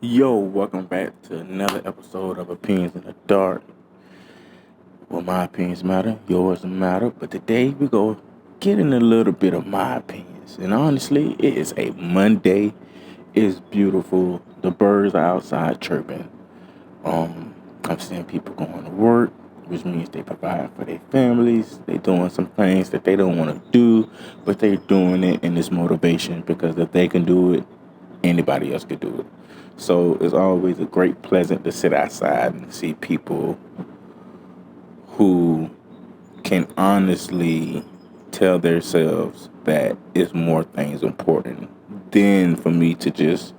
Yo, welcome back to another episode of Opinions in the Dark. Well, my opinions matter, yours matter, but today we go get in a little bit of my opinions. And honestly, it is a Monday. It's beautiful. The birds are outside chirping. I'm seeing people going to work, which means they provide for their families. They doing some things that they don't want to do, but they're doing it in this motivation because if they can do it, anybody else could do it. So it's always a great pleasant to sit outside and see people who can honestly tell themselves that it's more things important than for me to just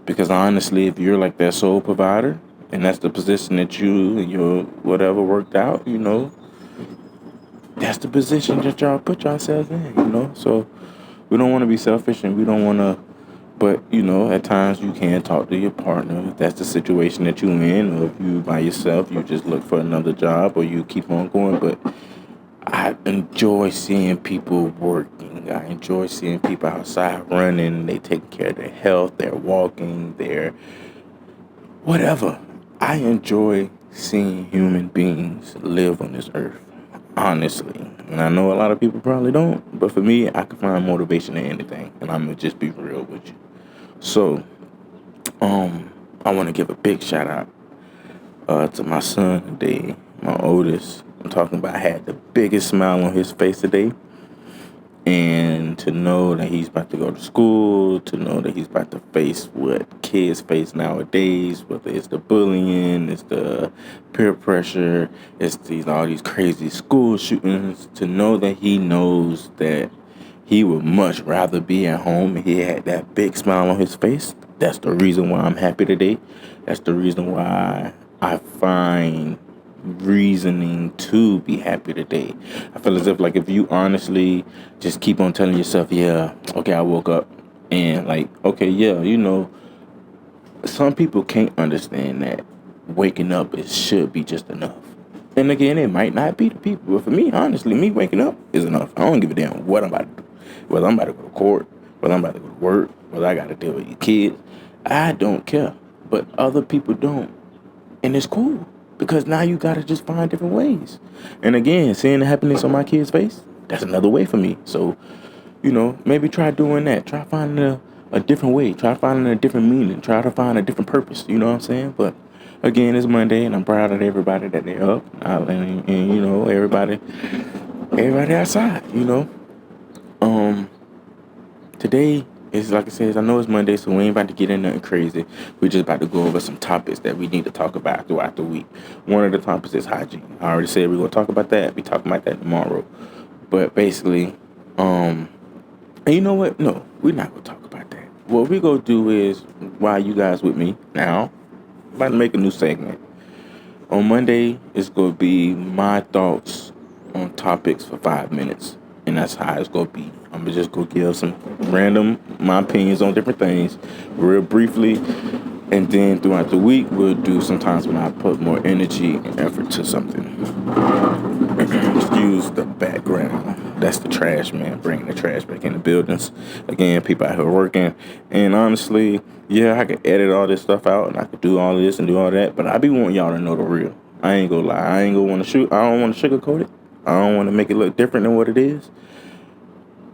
because honestly if you're like that sole provider and that's the position that you and your whatever worked out, that's the position that y'all put yourselves in. So we don't want to be selfish and we don't want to. But, at times you can talk to your partner if that's the situation that you're in, or if you by yourself, you just look for another job or you keep on going. But I enjoy seeing people working. I enjoy seeing people outside running. They taking care of their health. They're walking. They're whatever. I enjoy seeing human beings live on this earth, honestly. And I know a lot of people probably don't, but for me, I can find motivation in anything. And I'm going to just be real with you. So, I want to give a big shout out to my son today, my oldest. I'm talking about had the biggest smile on his face today. And to know that he's about to go to school, to know that he's about to face what kids face nowadays, whether it's the bullying, it's the peer pressure, it's all these crazy school shootings, to know that he knows that he would much rather be at home. He had that big smile on his face. That's the reason why I'm happy today. That's the reason why I find reasoning to be happy today. I feel as if like if you honestly just keep on telling yourself, yeah, okay, I woke up and like, okay, yeah, some people can't understand that waking up it should be just enough. And again, it might not be the people, but for me, honestly, me waking up is enough. I don't give a damn what I'm about to do. Whether I'm about to go to court, whether I'm about to go to work, whether I got to deal with your kids, I don't care. But other people don't. And it's cool because now you got to just find different ways. And again, seeing the happiness on my kid's face, that's another way for me. So, maybe try doing that. Try finding a different way. Try finding a different meaning. Try to find a different purpose. You know what I'm saying? But again, it's Monday and I'm proud of everybody that they're up. And everybody outside. Today is like I said, I know it's Monday, so we ain't about to get in nothing crazy. We're just about to go over some topics that we need to talk about throughout the week. One of the topics is hygiene. I already said we're gonna talk about that. We talking about that tomorrow. But basically, and you know what? No, we're not gonna talk about that. What we gonna do is, while you guys with me now, I'm about to make a new segment. On Monday, it's gonna be my thoughts on topics for 5 minutes. And that's how it's gonna be. I'm gonna just go give some my opinions on different things, real briefly, and then throughout the week we'll do sometimes when I put more energy and effort to something. Excuse the background. That's the trash man bringing the trash back in the buildings. Again, people out here working, and honestly, yeah, I could edit all this stuff out and I could do all this and do all that, but I be wanting y'all to know the real. I ain't gonna lie. I ain't gonna want to shoot. I don't want to sugarcoat it. I don't want to make it look different than what it is.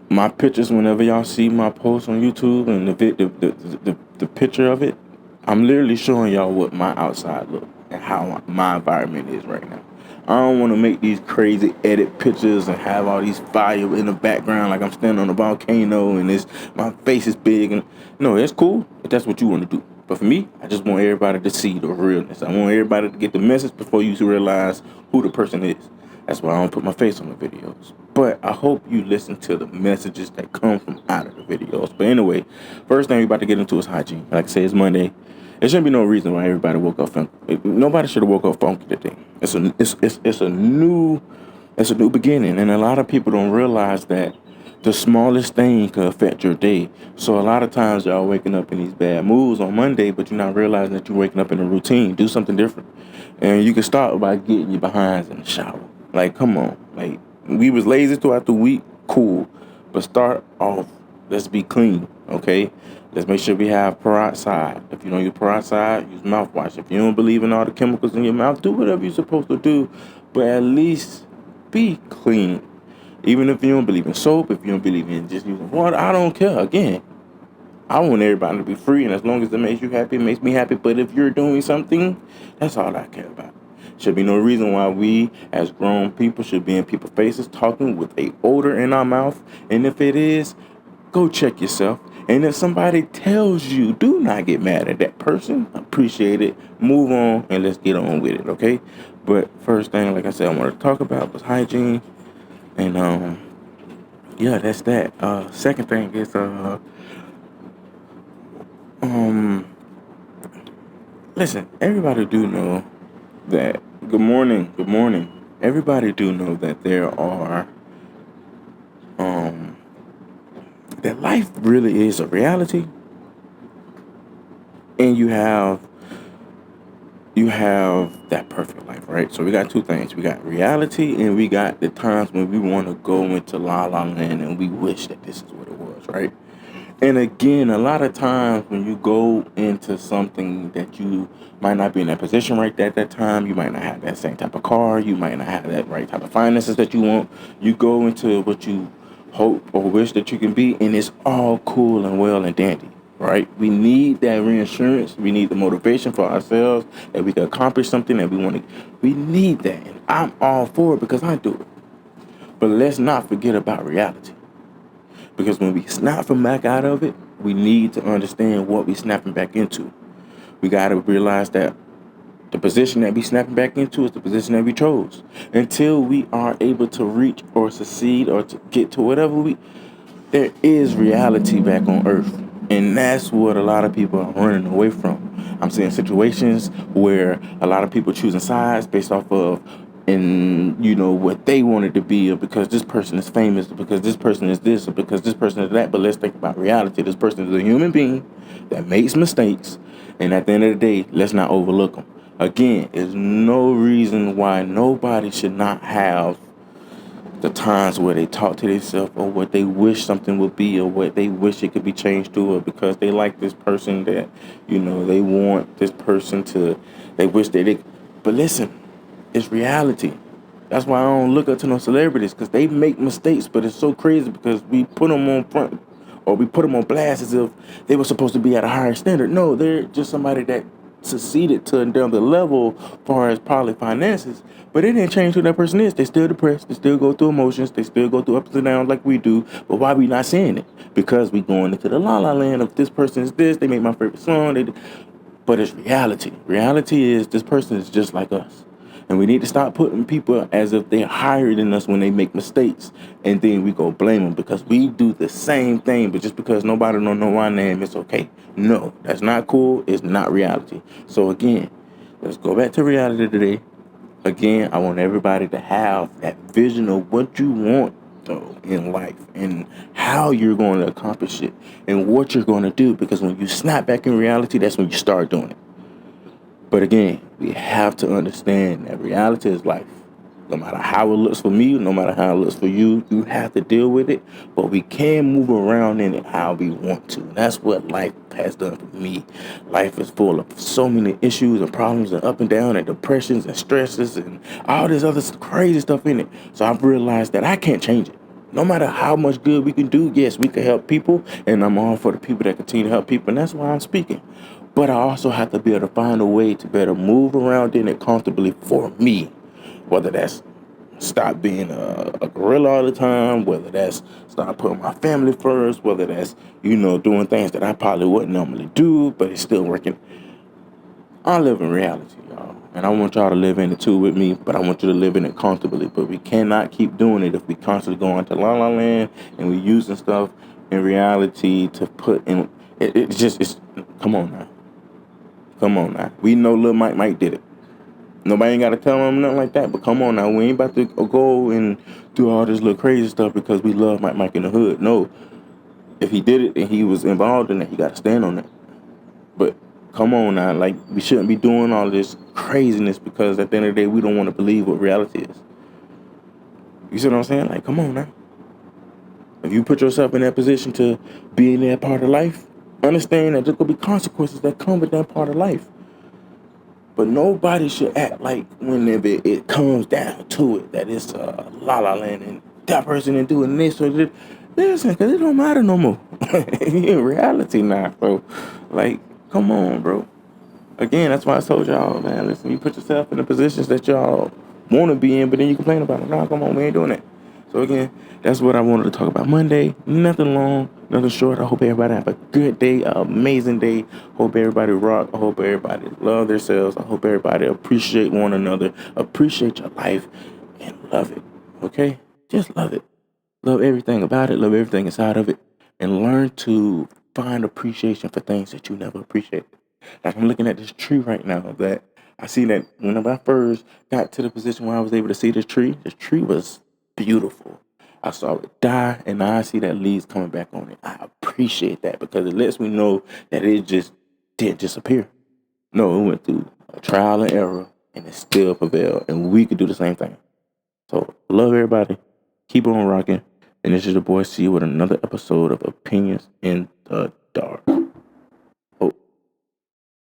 My pictures, whenever y'all see my post on YouTube and the picture of it, I'm literally showing y'all what my outside look and how my environment is right now. I don't want to make these crazy edit pictures and have all these fire in the background like I'm standing on a volcano and my face is big. And no, it's cool if that's what you want to do. But for me, I just want everybody to see the realness. I want everybody to get the message before you realize who the person is. That's why I don't put my face on the videos. But I hope you listen to the messages that come from out of the videos. But anyway, first thing we're about to get into is hygiene. Like I said, it's Monday. There shouldn't be no reason why everybody woke up funky. Nobody should have woke up funky today. It's a new beginning, and a lot of people don't realize that the smallest thing could affect your day. So a lot of times y'all waking up in these bad moods on Monday, but you're not realizing that you're waking up in a routine. Do something different, and you can start by getting your behinds in the shower. Like, come on, like we was lazy throughout the week, cool, but start off. Let's be clean, okay? Let's make sure we have peroxide. If you don't use peroxide, use mouthwash. If you don't believe in all the chemicals in your mouth, do whatever you're supposed to do, but at least be clean. Even if you don't believe in soap, if you don't believe in just using water, I don't care. Again, I want everybody to be free, and as long as it makes you happy, it makes me happy. But if you're doing something, that's all I care about. Should be no reason why we, as grown people, should be in people's faces talking with a odor in our mouth. And if it is, go check yourself. And if somebody tells you, do not get mad at that person. Appreciate it. Move on, and let's get on with it, okay? But first thing, like I said, I wanted to talk about was hygiene. And yeah, that's that. Second thing is um listen, everybody do know that good morning. Everybody do know that there are um that life really is a reality, and you have that perfect life, right? So we got two things. We got reality, and we got the times when we want to go into la la land and we wish that this is what it was, right? And again, a lot of times when you go into something that you might not be in that position right at that time, you might not have that same type of car, you might not have that right type of finances that you want. You go into what you hope or wish that you can be, and it's all cool and well and dandy, right? We need that reinsurance. We need the motivation for ourselves that we can accomplish something that we want to. We need that, and I'm all for it because I do it. But let's not forget about reality. Because when we snap from back out of it, we need to understand what we snapping back into. We got to realize that the position that we snapping back into is the position that we chose. Until we are able to reach or succeed or to get to there is reality back on earth. And that's what a lot of people are running away from. I'm seeing situations where a lot of people choosing sides based off of what they wanted to be, or because this person is famous, or because this person is this, or because this person is that. But let's think about reality. This person is a human being that makes mistakes, and at the end of the day, let's not overlook them. Again, there's no reason why nobody should not have the times where they talk to themselves, or what they wish something would be, or what they wish it could be changed to, or because they like this person that they want this person to, they wish they. But listen, it's reality. That's why I don't look up to no celebrities, because they make mistakes. But it's so crazy because we put them on front, or we put them on blast as if they were supposed to be at a higher standard. No, they're just somebody that succeeded to another level as far as probably finances. But it didn't change who that person is. They still depressed. They still go through emotions. They still go through ups and downs like we do. But why we not seeing it? Because we going into the la la land of this person is this. They make my favorite song. But it's reality. Reality is this person is just like us. And we need to stop putting people as if they're higher than us when they make mistakes. And then we go blame them because we do the same thing. But just because nobody don't know our name, it's okay. No, that's not cool. It's not reality. So again, let's go back to reality today. Again, I want everybody to have that vision of what you want, though, in life, and how you're going to accomplish it and what you're going to do. Because when you snap back in reality, that's when you start doing it. But again, we have to understand that reality is life. No matter how it looks for me, no matter how it looks for you, you have to deal with it. But we can move around in it how we want to. And that's what life has done for me. Life is full of so many issues and problems and up and down and depressions and stresses and all this other crazy stuff in it. So I've realized that I can't change it. No matter how much good we can do, yes, we can help people. And I'm all for the people that continue to help people. And that's why I'm speaking. But I also have to be able to find a way to better move around in it comfortably for me. Whether that's stop being a gorilla all the time, whether that's start putting my family first, whether that's, doing things that I probably wouldn't normally do, but it's still working. I live in reality, y'all. And I want y'all to live in it too with me, but I want you to live in it comfortably. But we cannot keep doing it if we constantly go into la la land and we using stuff in reality to put in. It's come on now. Come on now. We know Lil Mike did it. Nobody ain't got to tell him nothing like that. But come on now. We ain't about to go and do all this little crazy stuff because we love Mike in the hood. No. If he did it and he was involved in it, he got to stand on that. But come on now. Like, we shouldn't be doing all this craziness because at the end of the day, we don't want to believe what reality is. You see what I'm saying? Like, come on now. If you put yourself in that position to be in that part of life, Understand that there's gonna be consequences that come with that part of life. But nobody should act like whenever it comes down to it that it's la la land and that person is doing this or this. Listen, because it don't matter no more. In reality now. So, like, come on, bro. Again, that's why I told y'all, man, listen, you put yourself in the positions that y'all want to be in, but then you complain about it. Nah, come on, we ain't doing that. So again, that's what I wanted to talk about Monday. Nothing long, nothing short. I hope everybody have a good day, an amazing day. Hope everybody rock. I hope everybody love themselves. I hope everybody appreciate one another, appreciate your life, and love it. Okay? Just love it. Love everything about it. Love everything inside of it. And learn to find appreciation for things that you never appreciated. Like I'm looking at this tree right now that I see that whenever I first got to the position where I was able to see this tree was beautiful. I saw it die, and now I see that leaves coming back on it. I appreciate that because it lets me know that it just didn't disappear. No, it went through a trial and error, and it still prevailed, and we could do the same thing. So, love everybody. Keep on rocking. And this is your boy C with another episode of Opinions in the Dark.